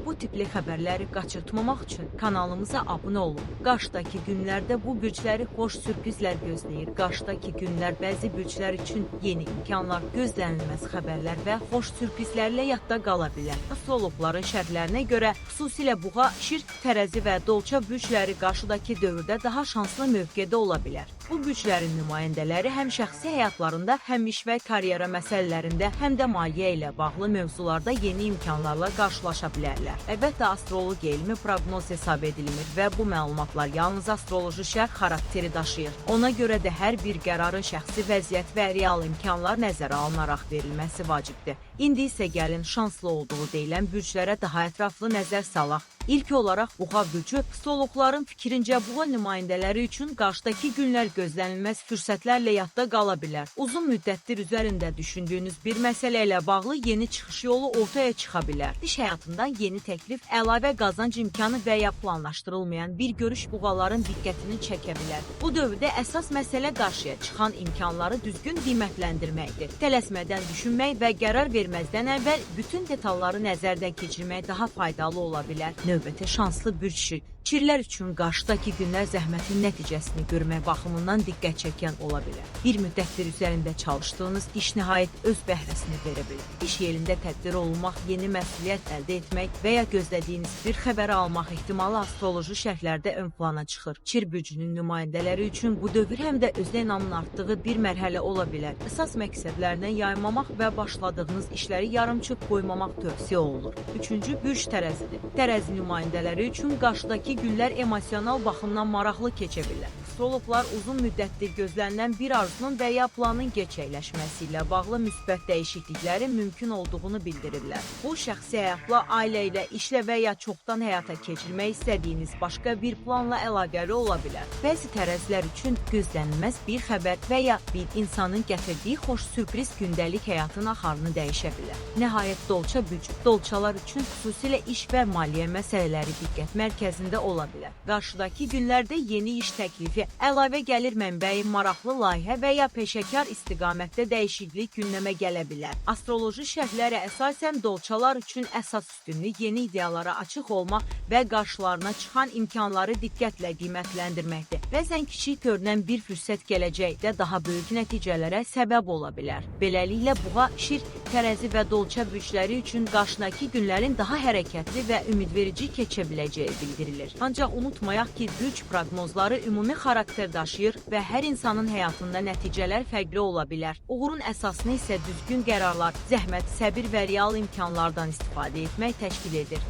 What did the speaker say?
Bu tipli xəbərləri qaçırtmamaq üçün kanalımıza abunə olun. Qarşıdakı günlərdə bu bürcləri xoş sürprizlər gözləyir. Qarşıdakı günlər bəzi bürclər üçün yeni imkanlar, gözlənilməz xəbərlər və xoş sürprizlərlə yadda qala bilər. Astrologların şərhlərinə görə xüsusilə Buğa, Şirk, Tərəzi və Dolça bürcləri qarşıdakı dövrdə daha şanslı mövqedə ola bilər. Bu bürclərin nümayəndələri həm şəxsi həyatlarında, həm iş və karyera məsələlərində, həm də maliyyə ilə bağlı mövzularda yeni imkanlarla qarşılaşa bilərlər. Əlbəttə, astroloq elmi proqnoz hesab edilmir və bu məlumatlar yalnız astroloji şərh xarakteri daşıyır. Ona görə də hər bir qərarın şəxsi vəziyyət və real imkanlar nəzərə alınaraq verilməsi vacibdir. İndi isə gəlin şanslı olduğu deyilən bürclərə daha ətraflı nəzər salaq. İlk olaraq Buğa bürcü, astrologların fikrincə Buğa nümayəndələri üçün qarşıdakı günlər gözlənilməz fürsətlərlə yadda qala bilər. Uzun müddətdir üzərində düşündüyünüz bir məsələ ilə bağlı yeni çıxış yolu ortaya çıxa bilər. İş həyatından yeni təklif, əlavə qazanc imkanı və ya planlaşdırılmayan bir görüş Buğaların diqqətini çəkə bilər. Bu dövrdə əsas məsələ qarşıya çıxan imkanları düzgün qiymətləndirməkdir. Tələsmədən düşünmək və qərar verməzdən əvvəl bütün detalları nəzərdən keçirmək daha faydalı ola bilər. Növbəti şanslı bürc Çirlər üçün qarşıdakı günlər zəhmətin nəticəsini görmək baxımından diqqət çəkən ola bilər. Bir müddətdir üzərində çalışdığınız iş nəhayət öz bəhrəsini verə bilər. İş yerində tədbir olunmaq, yeni məsuliyyət əldə etmək və ya gözlədiyiniz bir xəbəri almaq ehtimalı astroloji şərhlərdə ön plana çıxır. Çir bürcünün nümayəndələri üçün bu dövr həm də özünə inamın artdığı bir mərhələ ola bilər. Əsas məqsədlərindən yaymamaq və başladığınız işləri yarımçıq qoymamaq tövsiyə olunur. Üçüncü bürc Tərəzidir. Tərəzi nümayəndələri üçün qarşıdakı günlər emosional baxımdan maraqlı keçə bilər. Astrologlar uzun müddətdir gözlənilən bir arzunun və ya planın gerçəkləşməsi ilə bağlı müsbət dəyişikliklərin mümkün olduğunu bildirirlər. Bu, şəxsi həyatla, ailə ilə, işlə və ya çoxdan həyata keçirmək istədiyiniz başqa bir planla əlaqəli ola bilər. Bəzi tərəzilər üçün gözlənilməz bir xəbər və ya bir insanın gətirdiyi xoş sürpriz gündəlik həyatın axarını dəyişə bilər. Nəhayət Dolça bürcü, Dolçalar üçün xüsusilə iş və maliyyə məsələləri diqqət mərkəzində ola bilər. Qarşıdakı günlərdə yeni iş təklifi, əlavə gəlir mənbəyi, maraqlı layihə və ya peşəkar istiqamətdə dəyişiklik gündəmə gələ bilər. Astroloji şərhlərə əsasən Dolçalar üçün əsas üstünlük yeni ideyalara açıq olmaq və qarşılarına çıxan imkanları diqqətlə qiymətləndirməkdir. Bəzən kiçik görünən bir fürsət gələcəkdə daha böyük nəticələrə səbəb ola bilər. Beləliklə Buğa, Şirk, Tərəzi və Dolça bürcləri üçün qarşıdakı günlərin daha hərəkətli və ümidverici keçə biləcəyi bildirilir. Ancaq unutmayaq ki, bürc proqnozları ümumi xarakter daşıyır və hər insanın həyatında nəticələr fərqli ola bilər. Uğurun əsasını isə düzgün qərarlar, zəhmət, səbir və real imkanlardan istifadə etmək təşkil edir.